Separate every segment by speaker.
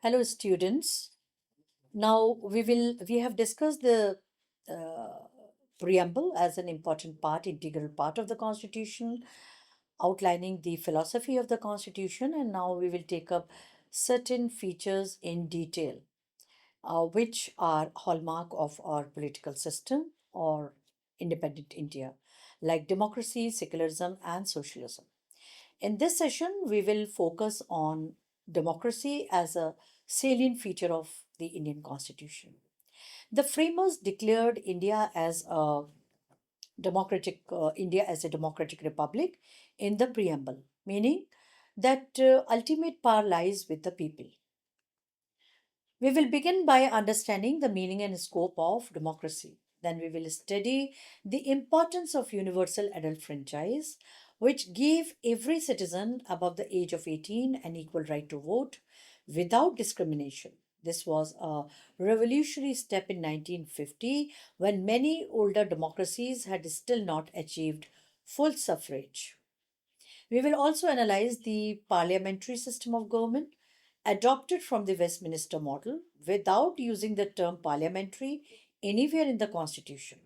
Speaker 1: Hello, students. Now we have discussed the uh, preamble as an important part, integral part of the Constitution, outlining the philosophy of the Constitution, and now we will take up certain features in detail, which are hallmark of our political system or independent India, like democracy, secularism, and socialism. In this session, we will focus on democracy as a salient feature of the Indian Constitution. The framers declared India as a democratic republic in the preamble, meaning that ultimate power lies with the people. We will begin by understanding the meaning and scope of democracy. Then we will study the importance of universal adult franchise, which gave every citizen above the age of 18 an equal right to vote without discrimination. This was a revolutionary step in 1950 when many older democracies had still not achieved full suffrage. We will also analyze the parliamentary system of government adopted from the Westminster model without using the term parliamentary anywhere in the Constitution,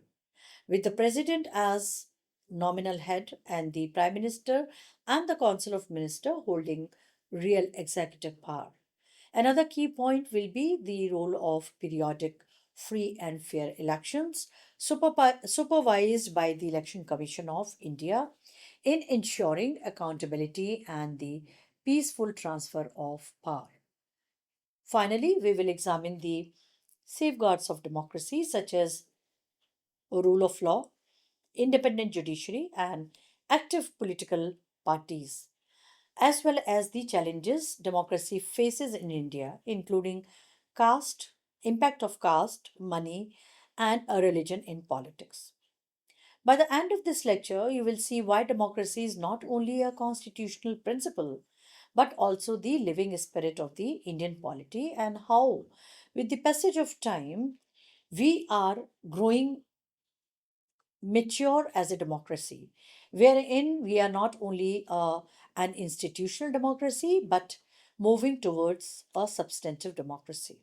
Speaker 1: with the President as nominal head and the Prime Minister and the Council of Ministers holding real executive power. Another key point will be the role of periodic, free, and fair elections supervised by the Election Commission of India in ensuring accountability and the peaceful transfer of power. Finally, we will examine the safeguards of democracy, such as rule of law, independent judiciary, and active political parties, as well as the challenges democracy faces in India, including caste, impact of caste, money, and a religion in politics. By the end of this lecture, you will see why democracy is not only a constitutional principle, but also the living spirit of the Indian polity, and how, with the passage of time, we are growing mature as a democracy, wherein we are not only an institutional democracy, but moving towards a substantive democracy.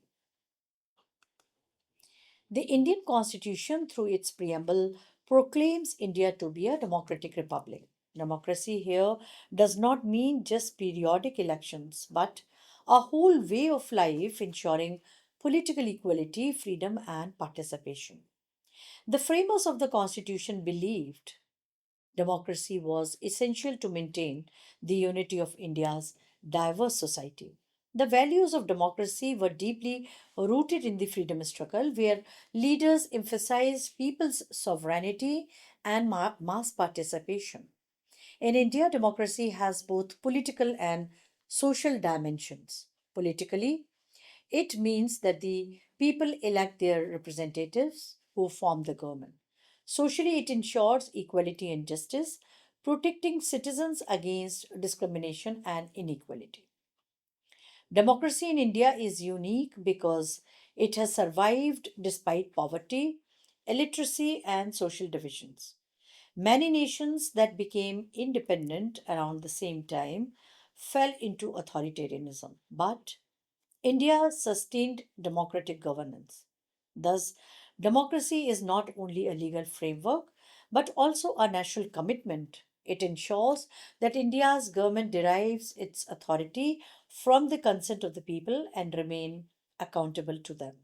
Speaker 1: The Indian Constitution, through its preamble, proclaims India to be a democratic republic. Democracy here does not mean just periodic elections, but a whole way of life ensuring political equality, freedom, and participation. The framers of the Constitution believed democracy was essential to maintain the unity of India's diverse society. The values of democracy were deeply rooted in the freedom struggle, where leaders emphasized people's sovereignty and mass participation. In India, democracy has both political and social dimensions. Politically, it means that the people elect their representatives who form the government. Socially, it ensures equality and justice, protecting citizens against discrimination and inequality. Democracy in India is unique because it has survived despite poverty, illiteracy, and social divisions. Many nations that became independent around the same time fell into authoritarianism, but India sustained democratic governance. Thus, democracy is not only a legal framework but also a national commitment. It ensures that India's government derives its authority from the consent of the people and remain accountable to them.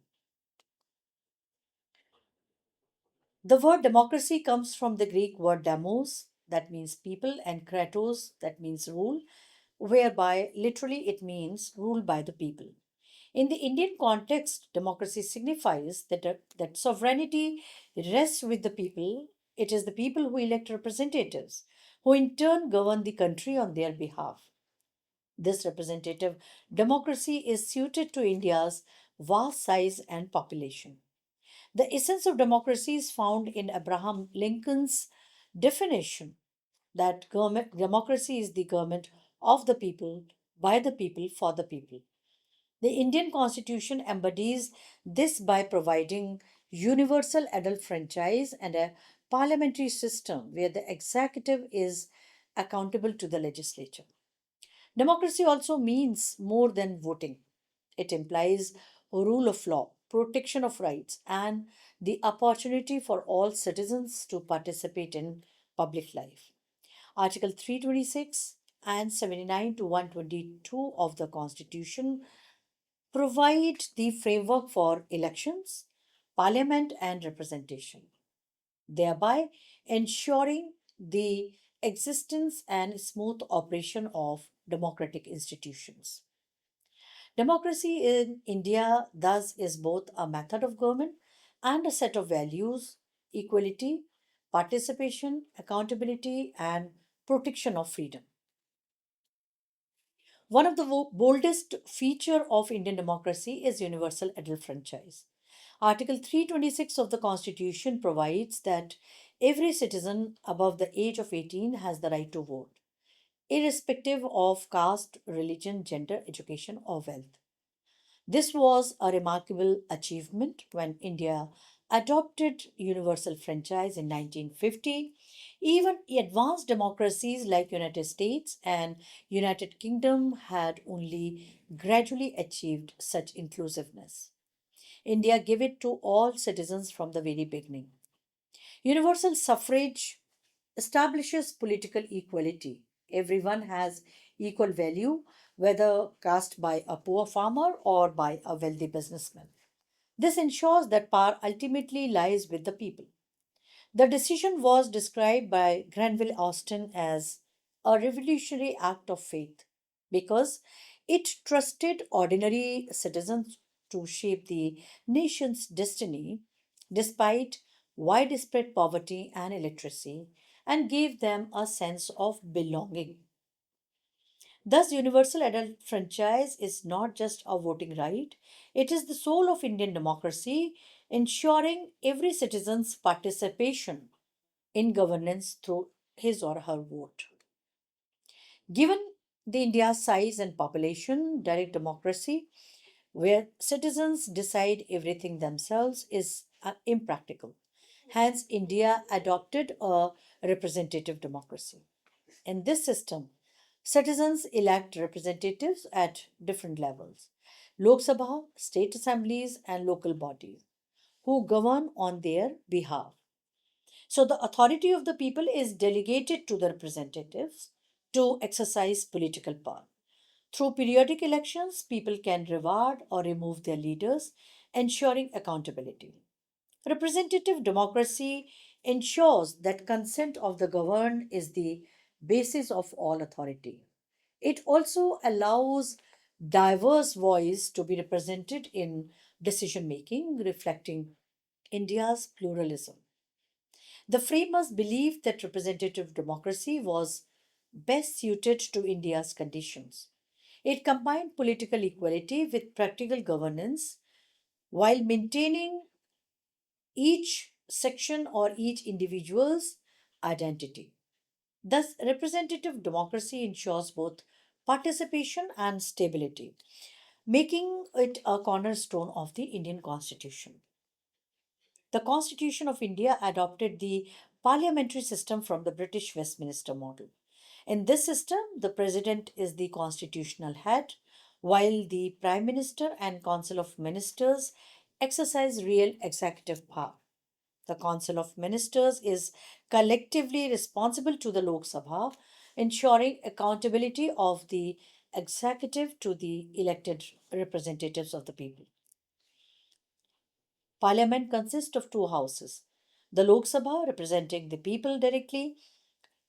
Speaker 1: The word democracy comes from the Greek word demos, that means people, and kratos, that means rule, whereby literally it means rule by the people. In the Indian context, democracy signifies that sovereignty rests with the people. It is the people who elect representatives, who in turn govern the country on their behalf. This representative democracy is suited to India's vast size and population. The essence of democracy is found in Abraham Lincoln's definition that democracy is the government of the people, by the people, for the people. The Indian Constitution embodies this by providing universal adult franchise and a parliamentary system where the executive is accountable to the legislature. Democracy also means more than voting. It implies a rule of law, protection of rights, and the opportunity for all citizens to participate in public life. Article 326 and 79 to 122 of the Constitution provide the framework for elections, parliament, and representation, thereby ensuring the existence and smooth operation of democratic institutions. Democracy in India, thus, is both a method of government and a set of values: equality, participation, accountability, and protection of freedom. One of the boldest feature of Indian democracy is universal adult franchise. Article 326 of the Constitution provides that every citizen above the age of 18 has the right to vote, irrespective of caste, religion, gender, education, or wealth. This was a remarkable achievement when India adopted universal franchise in 1950. Even advanced democracies like United States and United Kingdom had only gradually achieved such inclusiveness. India gave it to all citizens from the very beginning. Universal suffrage establishes political equality. Everyone has equal value, whether cast by a poor farmer or by a wealthy businessman. This ensures that power ultimately lies with the people. The decision was described by Granville Austin as a revolutionary act of faith because it trusted ordinary citizens to shape the nation's destiny despite widespread poverty and illiteracy and gave them a sense of belonging. Thus, universal adult franchise is not just a voting right, it is the soul of Indian democracy, ensuring every citizen's participation in governance through his or her vote. Given the India's size and population, direct democracy, where citizens decide everything themselves, is impractical. Hence, India adopted a representative democracy. In this system, citizens elect representatives at different levels: Lok Sabha, state assemblies, and local bodies who govern on their behalf. So, the authority of the people is delegated to the representatives to exercise political power. Through periodic elections, people can reward or remove their leaders, ensuring accountability. Representative democracy ensures that consent of the governed is the basis of all authority. It also allows diverse voice to be represented in decision making, reflecting India's pluralism. The framers believed that representative democracy was best suited to India's conditions. It combined political equality with practical governance while maintaining each section or each individual's identity. Thus, representative democracy ensures both participation and stability, making it a cornerstone of the Indian Constitution. The Constitution of India adopted the parliamentary system from the British Westminster model. In this system, the president is the constitutional head, while the prime minister and council of ministers exercise real executive power. The council of ministers is collectively responsible to the Lok Sabha, ensuring accountability of the executive to the elected representatives of the people. Parliament consists of two houses: the Lok Sabha, representing the people directly,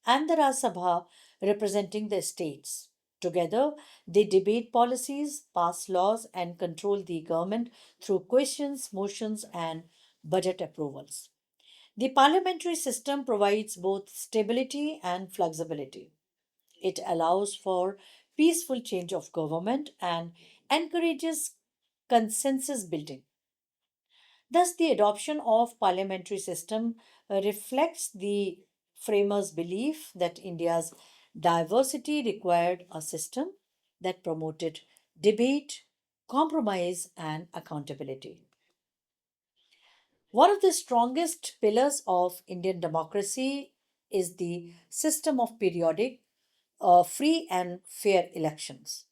Speaker 1: and the Rajya Sabha, representing the states. Together, they debate policies, pass laws, and control the government through questions, motions, and budget approvals. The parliamentary system provides both stability and flexibility. It allows for peaceful change of government and encourages consensus building. Thus, the adoption of parliamentary system reflects the framers' belief that India's diversity required a system that promoted debate, compromise, and accountability. One of the strongest pillars of Indian democracy is the system of periodic, free, and fair elections.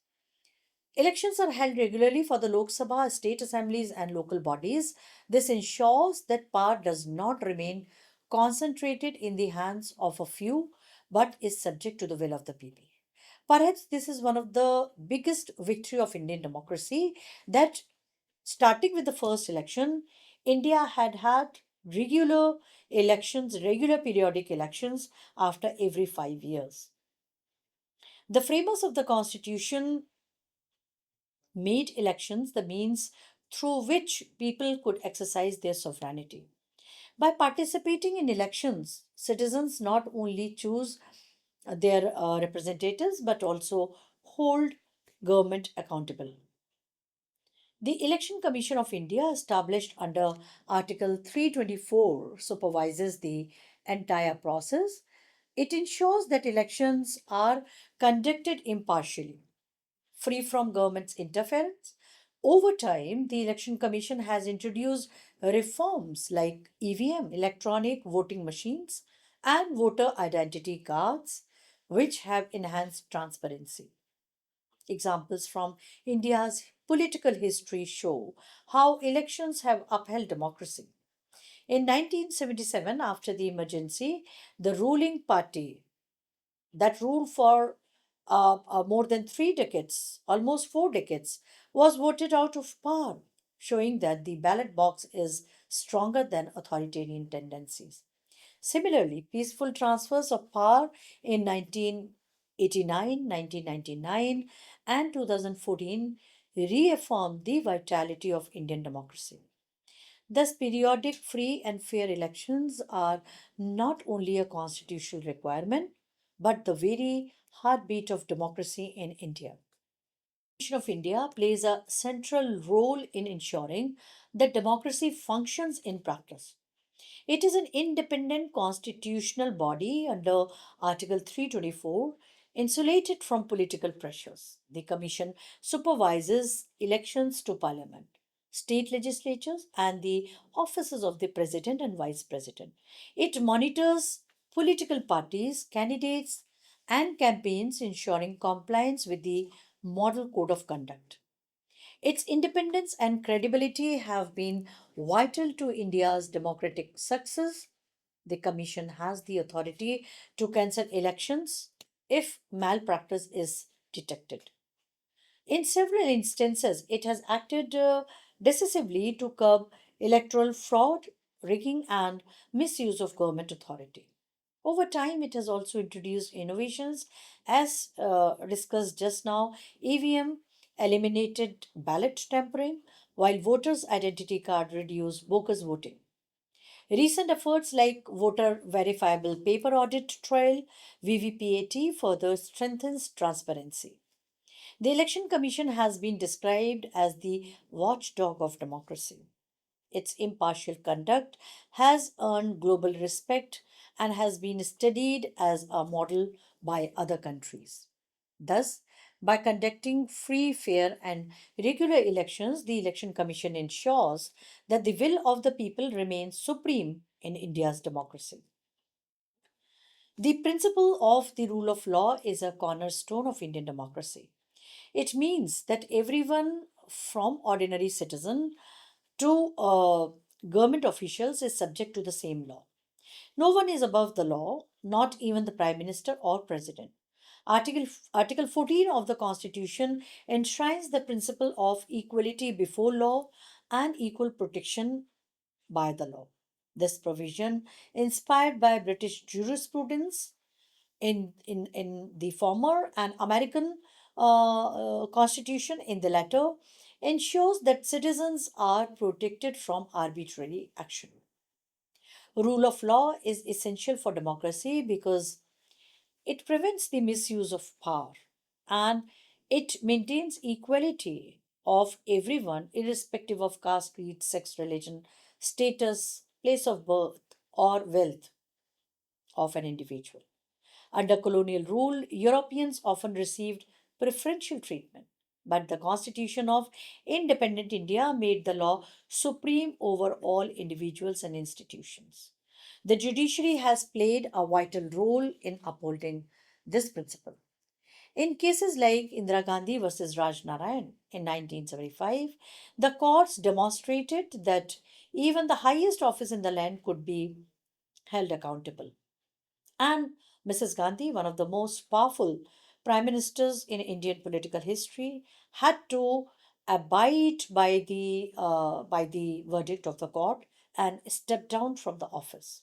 Speaker 1: Elections are held regularly for the Lok Sabha, state assemblies, and local bodies. This ensures that power does not remain concentrated in the hands of a few but is subject to the will of the people. Perhaps this is one of the biggest victory of Indian democracy that starting with the first election, India had regular periodic elections after every 5 years. The framers of the constitution made elections the means through which people could exercise their sovereignty. By participating in elections, citizens not only choose their representatives but also hold government accountable. The Election Commission of India, established under Article 324, supervises the entire process. It ensures that elections are conducted impartially, free from government's interference. Over time, the Election Commission has introduced reforms like EVM, electronic voting machines, and voter identity cards, which have enhanced transparency. Examples from India's political history show how elections have upheld democracy. In 1977, after the emergency, the ruling party that ruled for more than 3 decades, almost 4 decades, was voted out of power, showing that the ballot box is stronger than authoritarian tendencies. Similarly, peaceful transfers of power in 1989, 1999, and 2014 reaffirmed the vitality of Indian democracy. Thus, periodic, free, and fair elections are not only a constitutional requirement, but the very heartbeat of democracy in India. The Constitution of India plays a central role in ensuring that democracy functions in practice. It is an independent constitutional body under Article 324, insulated from political pressures. The Commission supervises elections to Parliament, state legislatures, and the offices of the President and Vice President. It monitors political parties, candidates, and campaigns, ensuring compliance with the Model Code of Conduct. Its independence and credibility have been vital to India's democratic success. The Commission has the authority to cancel elections if malpractice is detected. In several instances, it has acted decisively to curb electoral fraud, rigging, and misuse of government authority. Over time, it has also introduced innovations, as discussed just now. EVM eliminated ballot tampering, while voters' identity card reduced bogus voting. Recent efforts like voter verifiable paper audit trail VVPAT further strengthens transparency. The Election Commission has been described as the watchdog of democracy. Its impartial conduct has earned global respect and has been studied as a model by other countries. Thus, by conducting free, fair, and regular elections, the Election Commission ensures that the will of the people remains supreme in India's democracy. The principle of the rule of law is a cornerstone of Indian democracy. It means that everyone from ordinary citizen to government officials is subject to the same law. No one is above the law, not even the Prime Minister or President. Article 14 of the Constitution enshrines the principle of equality before law and equal protection by the law. This provision, inspired by British jurisprudence in the former and American Constitution in the latter, ensures that citizens are protected from arbitrary action. Rule of law is essential for democracy because it prevents the misuse of power and it maintains equality of everyone, irrespective of caste, creed, sex, religion, status, place of birth, or wealth of an individual. Under colonial rule, Europeans often received preferential treatment, but the Constitution of Independent India made the law supreme over all individuals and institutions. The judiciary has played a vital role in upholding this principle. In cases like Indira Gandhi versus Raj Narayan in 1975, the courts demonstrated that even the highest office in the land could be held accountable. And Mrs. Gandhi, one of the most powerful prime ministers in Indian political history, had to abide by the verdict of the court and step down from the office.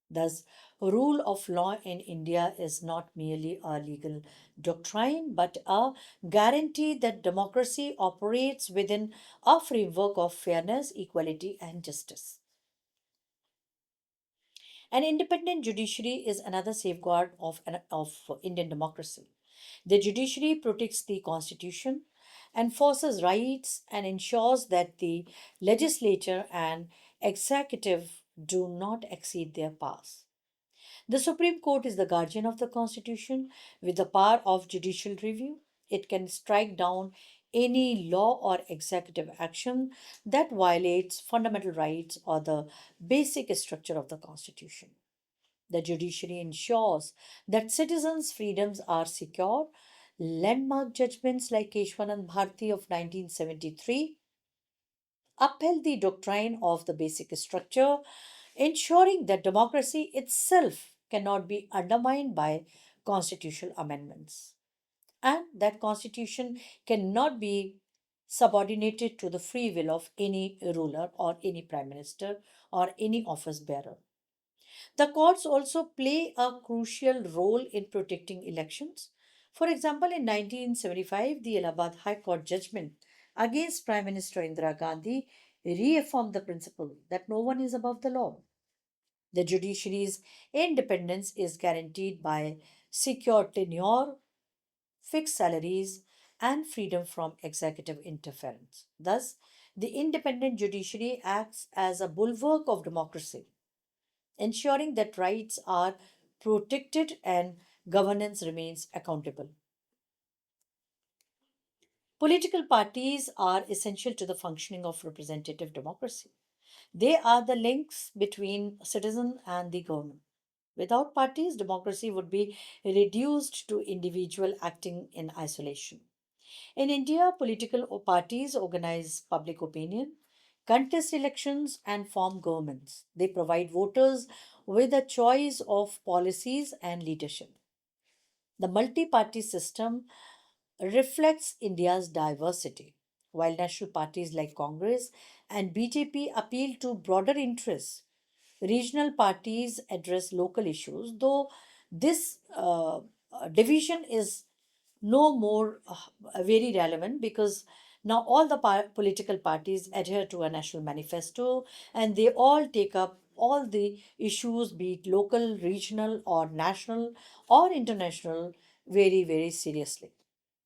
Speaker 1: Thus, rule of law in India is not merely a legal doctrine, but a guarantee that democracy operates within a framework of fairness, equality, and justice. An independent judiciary is another safeguard of Indian democracy. The judiciary protects the constitution, enforces rights, and ensures that the legislature and executive do not exceed their powers. The Supreme Court is the guardian of the Constitution with the power of judicial review. It can strike down any law or executive action that violates fundamental rights or the basic structure of the Constitution. The judiciary ensures that citizens' freedoms are secure. Landmark judgments like Keshwanand Bharti of 1973 upheld the doctrine of the basic structure, ensuring that democracy itself cannot be undermined by constitutional amendments and that constitution cannot be subordinated to the free will of any ruler or any prime minister or any office bearer. The courts also play a crucial role in protecting elections. For example, in 1975, the Allahabad High Court judgment against Prime Minister Indira Gandhi reaffirmed the principle that no one is above the law. The judiciary's independence is guaranteed by secure tenure, fixed salaries, and freedom from executive interference. Thus, the independent judiciary acts as a bulwark of democracy, ensuring that rights are protected and governance remains accountable. Political parties are essential to the functioning of representative democracy. They are the links between citizen and the government. Without parties, democracy would be reduced to individual acting in isolation. In India, political parties organize public opinion, contest elections, and form governments. They provide voters with a choice of policies and leadership. The multi party system reflects India's diversity. While national parties like Congress and BJP appeal to broader interests, regional parties address local issues, though this division is no more very relevant because now all the political parties adhere to a national manifesto and they all take up all the issues, be it local, regional, or national or international, very, very seriously.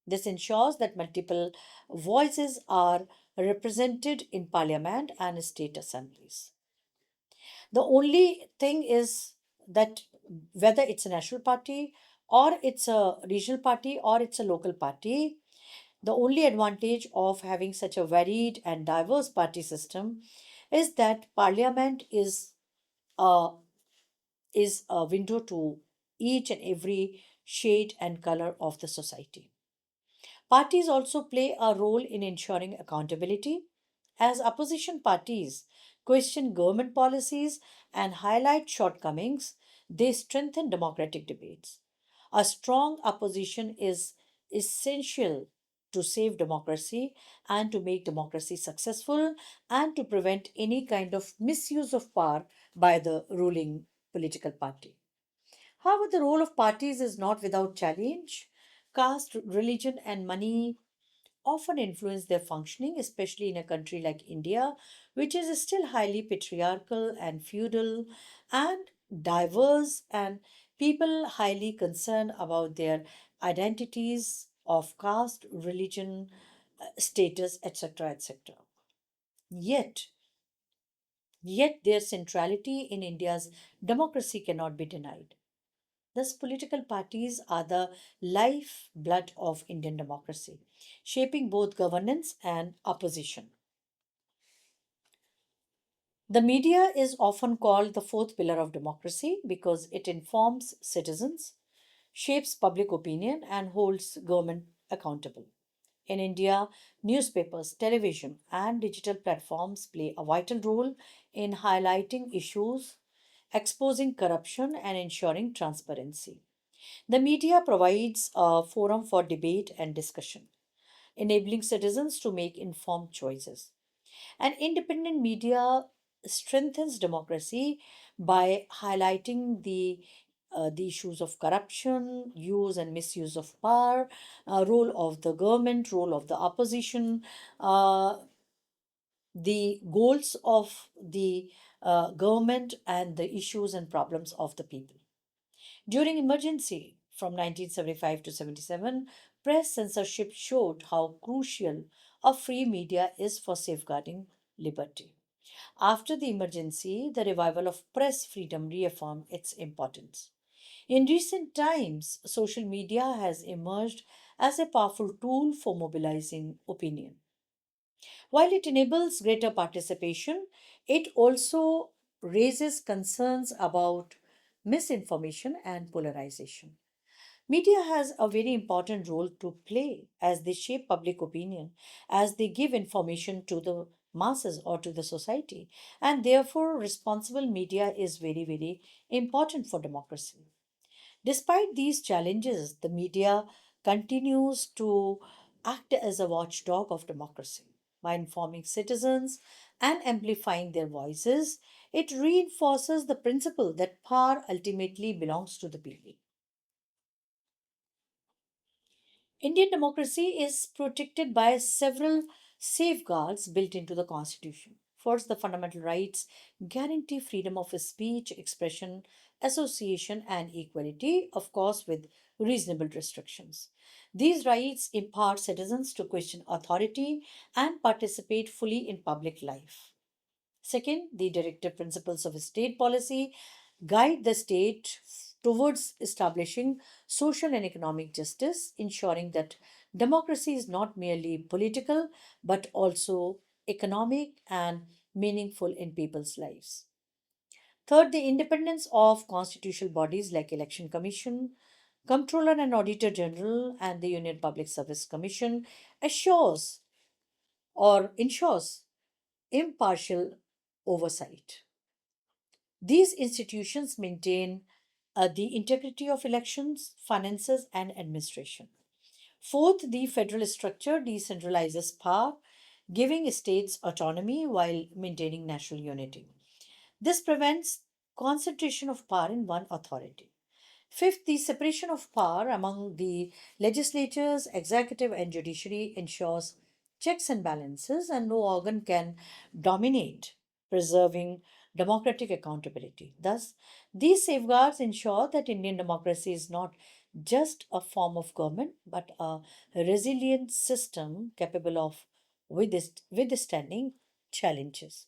Speaker 1: This ensures that multiple voices are represented in parliament and state assemblies. The only thing is that whether it's a national party or it's a regional party or it's a local party, the only advantage of having such a varied and diverse party system is that parliament a, is a window to each and every shade and color of the society. Parties also play a role in ensuring accountability. As opposition parties question government policies and highlight shortcomings, they strengthen democratic debates. A strong opposition is essential to save democracy and to make democracy successful and to prevent any kind of misuse of power by the ruling political party. However, the role of parties is not without challenge. Caste, religion, and money often influence their functioning, especially in a country like India, which is still highly patriarchal and feudal and diverse, and people highly concerned about their identities of caste, religion, status, etc., etc. Yet, yet their centrality in India's democracy cannot be denied. Thus, political parties are the lifeblood of Indian democracy, shaping both governance and opposition. The media is often called the fourth pillar of democracy because it informs citizens, shapes public opinion, and holds government accountable. In India, newspapers, television, and digital platforms play a vital role in highlighting issues, exposing corruption, and ensuring transparency. The media provides a forum for debate and discussion, enabling citizens to make informed choices. And independent media strengthens democracy by highlighting the issues of corruption, use and misuse of power, role of the government, role of the opposition, uh, the goals of the government, and the issues and problems of the people. During emergency from 1975 to 77, press censorship showed how crucial a free media is for safeguarding liberty. After the emergency, the revival of press freedom reaffirmed its importance. In recent times, social media has emerged as a powerful tool for mobilizing opinion. While it enables greater participation, it also raises concerns about misinformation and polarization. Media has a very important role to play as they shape public opinion, as they give information to the masses or to the society, and therefore, responsible media is very, very important for democracy. Despite these challenges, the media continues to act as a watchdog of democracy. By informing citizens and amplifying their voices, it reinforces the principle that power ultimately belongs to the people. Indian democracy is protected by several safeguards built into the constitution. First, the fundamental rights guarantee freedom of speech, expression, association, and equality, of course, with reasonable restrictions. These rights empower citizens to question authority and participate fully in public life. Second, the directive principles of state policy guide the state towards establishing social and economic justice, ensuring that democracy is not merely political but also economic and meaningful in people's lives. Third, the independence of constitutional bodies like Election Commission, Comptroller and Auditor General, and the Union Public Service Commission assures or ensures impartial oversight. These institutions maintain the integrity of elections, finances, and administration. Fourth, the federal structure decentralizes power, giving states autonomy while maintaining national unity. This prevents concentration of power in one authority. Fifth, the separation of power among the legislatures, executive, and judiciary ensures checks and balances, and no organ can dominate, preserving democratic accountability. Thus, these safeguards ensure that Indian democracy is not just a form of government but a resilient system capable of withstanding challenges.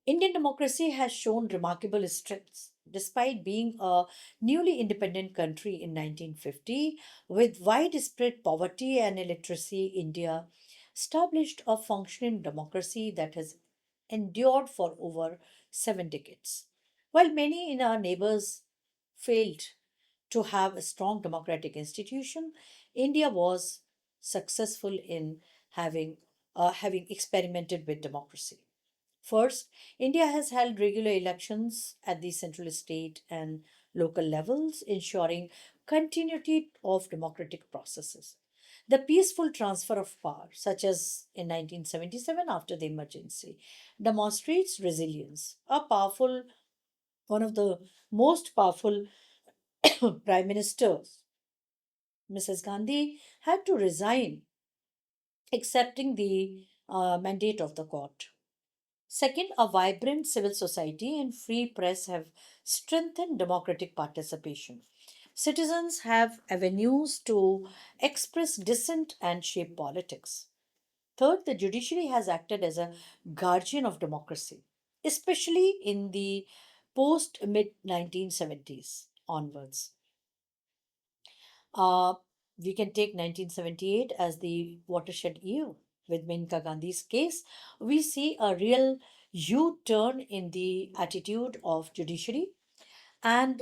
Speaker 1: Indian democracy has shown remarkable strengths. Despite being a newly independent country in 1950, with widespread poverty and illiteracy, India established a functioning democracy that has endured for over 7 decades. While many in our neighbors failed to have a strong democratic institution, India was successful in having experimented with democracy. First, India has held regular elections at the central, state, and local levels, ensuring continuity of democratic processes. The peaceful transfer of power, such as in 1977 after the emergency, demonstrates resilience. One of the most powerful prime ministers, Mrs. Gandhi, had to resign, accepting the mandate of the court. Second, a vibrant civil society and free press have strengthened democratic participation. Citizens have avenues to express dissent and shape politics. Third, the judiciary has acted as a guardian of democracy, especially in the post mid 1970s onwards. Uh, we can take 1978 as the watershed year. With Menka Gandhi's case, we see a real U turn in the attitude of judiciary, and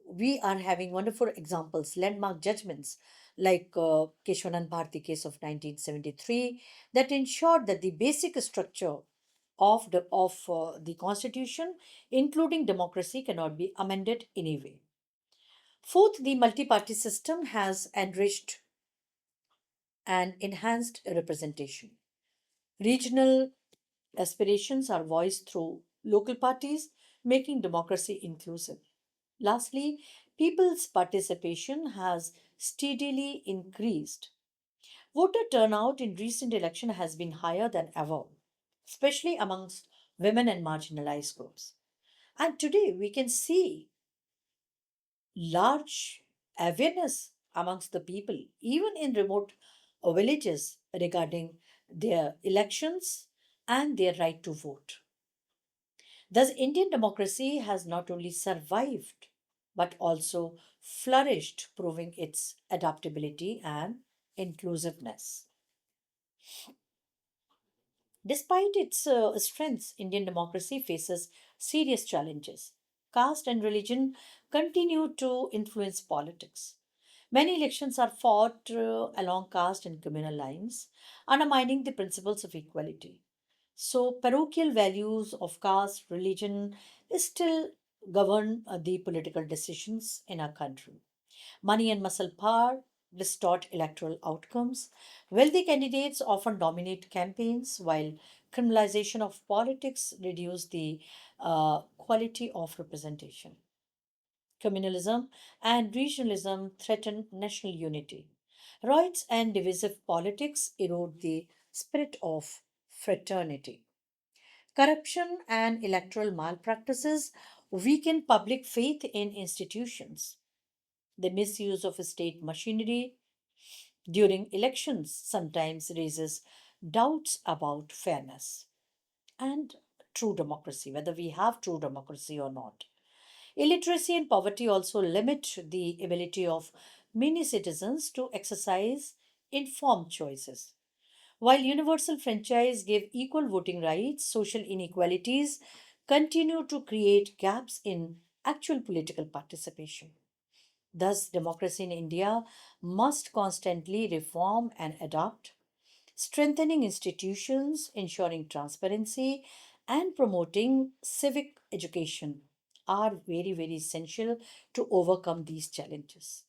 Speaker 1: we are having wonderful examples, landmark judgments like Keshwanand Bharti case of 1973 that ensured that the basic structure of the constitution, including democracy, cannot be amended in a way. Fourth, the multi-party system has enriched and enhanced representation. Regional aspirations are voiced through local parties, making democracy inclusive. Lastly, people's participation has steadily increased. Voter turnout in recent election has been higher than ever, especially amongst women and marginalized groups. And today we can see large awareness amongst the people, even in remote villages, regarding their elections and their right to vote. Thus, Indian democracy has not only survived but also flourished, proving its adaptability and inclusiveness. Despite its strengths, Indian democracy faces serious challenges. Caste and religion continue to influence politics. Many elections are fought along caste and communal lines, undermining the principles of equality. So, parochial values of caste, religion, still govern the political decisions in our country. Money and muscle power distort electoral outcomes. Wealthy candidates often dominate campaigns, while criminalization of politics reduce the quality of representation. Communalism and regionalism threaten national unity. Riots and divisive politics erode the spirit of fraternity. Corruption and electoral malpractices weaken public faith in institutions. The misuse of state machinery during elections sometimes raises doubts about fairness and true democracy, whether we have true democracy or not. Illiteracy and poverty also limit the ability of many citizens to exercise informed choices. While universal franchise give equal voting rights, social inequalities continue to create gaps in actual political participation. Thus, democracy in India must constantly reform and adapt, strengthening institutions, ensuring transparency, and promoting civic education are very, very essential to overcome these challenges.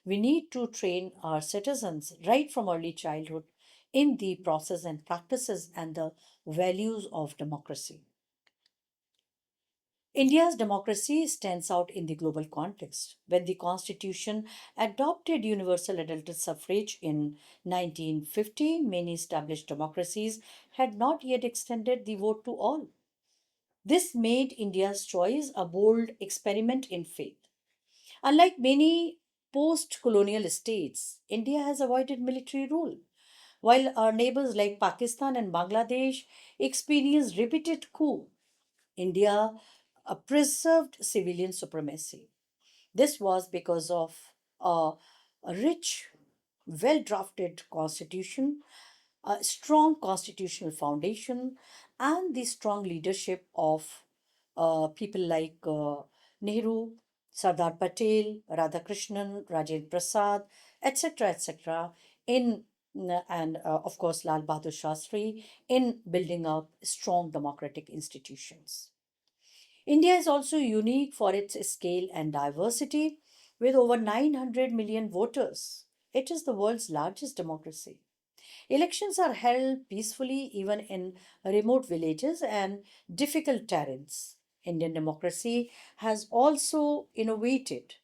Speaker 1: We need to train our citizens right from early childhood in the process and practices and the values of democracy. India's democracy stands out in the global context. When the Constitution adopted universal adult suffrage in 1950, many established democracies had not yet extended the vote to all. This made India's choice a bold experiment in faith. Unlike many post colonial states, India has avoided military rule, while our neighbors like Pakistan and Bangladesh experienced repeated coups. India preserved civilian supremacy. This was because of a rich, well drafted constitution, a strong constitutional foundation, and the strong leadership of people like Nehru, Sardar Patel, Radhakrishnan, Rajendra Prasad, etc., etc., in and of course Lal Bahadur Shastri in building up strong democratic institutions. India is also unique for its scale and diversity. With over 900 million voters, it is the world's largest democracy. Elections are held peacefully even in remote villages and difficult terrains. Indian democracy has also innovated.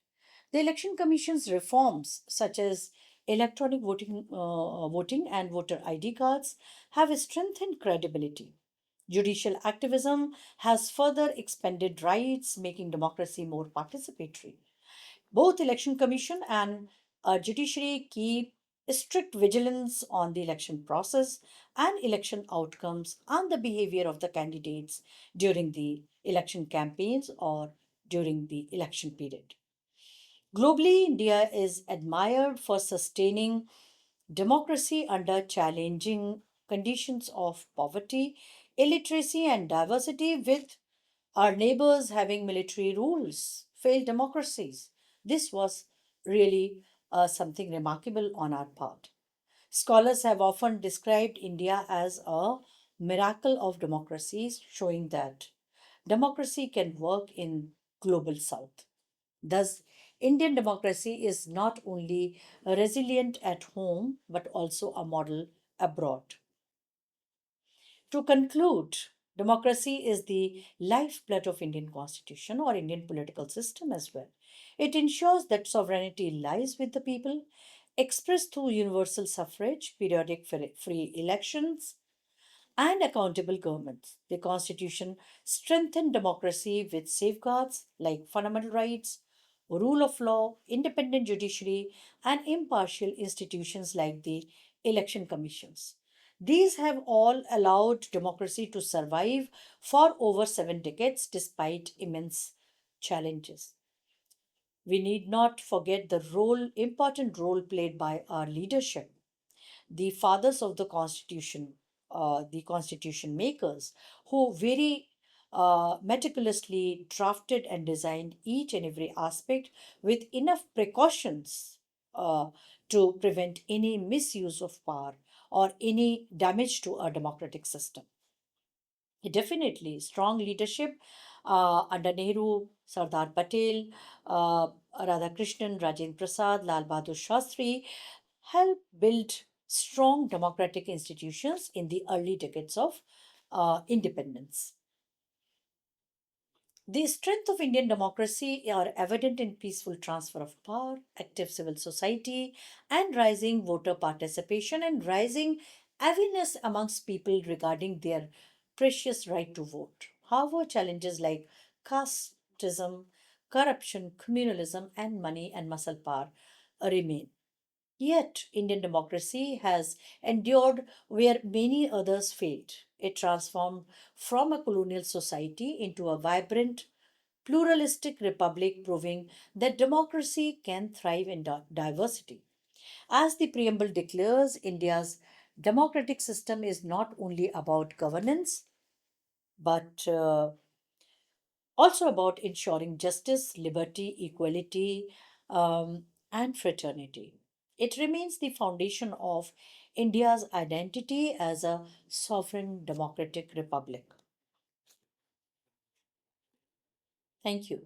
Speaker 1: The Election Commission's reforms, such as electronic voting and voter ID cards, have strengthened credibility. Judicial activism has further expanded rights, making democracy more participatory. Both Election Commission and judiciary keep strict vigilance on the election process and election outcomes and the behavior of the candidates during the election campaigns or during the election period. Globally, India is admired for sustaining democracy under challenging conditions of poverty, illiteracy, and diversity, with our neighbors having military rules, failed democracies, This was really something remarkable on our part. Scholars have often described India as a miracle of democracies, showing that democracy can work in global south. Thus, Indian democracy is not only resilient at home but also a model abroad. To conclude, democracy is the lifeblood of Indian constitution or Indian political system as well. It ensures that sovereignty lies with the people, expressed through universal suffrage, periodic free elections, and accountable governments. The Constitution strengthened democracy with safeguards like fundamental rights, rule of law, independent judiciary, and impartial institutions like the election commissions. These have all allowed democracy to survive for over 7 decades despite immense challenges. We need not forget the important role played by our leadership, the fathers of the constitution makers, who very meticulously drafted and designed each and every aspect with enough precautions to prevent any misuse of power or any damage to our democratic system. Definitely, strong leadership under Nehru, Sardar Patel, Radhakrishnan, Rajendra Prasad, Lal Bahadur Shastri helped build strong democratic institutions in the early decades of independence. The strength of Indian democracy are evident in peaceful transfer of power, active civil society, and rising voter participation and rising awareness amongst people regarding their precious right to vote. However, challenges like casteism, corruption, communalism, and money and muscle power remain. Yet, Indian democracy has endured where many others failed. It transformed from a colonial society into a vibrant, pluralistic republic, proving that democracy can thrive in diversity. As the preamble declares, India's democratic system is not only about governance, but also about ensuring justice, liberty, equality, and fraternity. It remains the foundation of India's identity as a sovereign democratic republic. Thank you.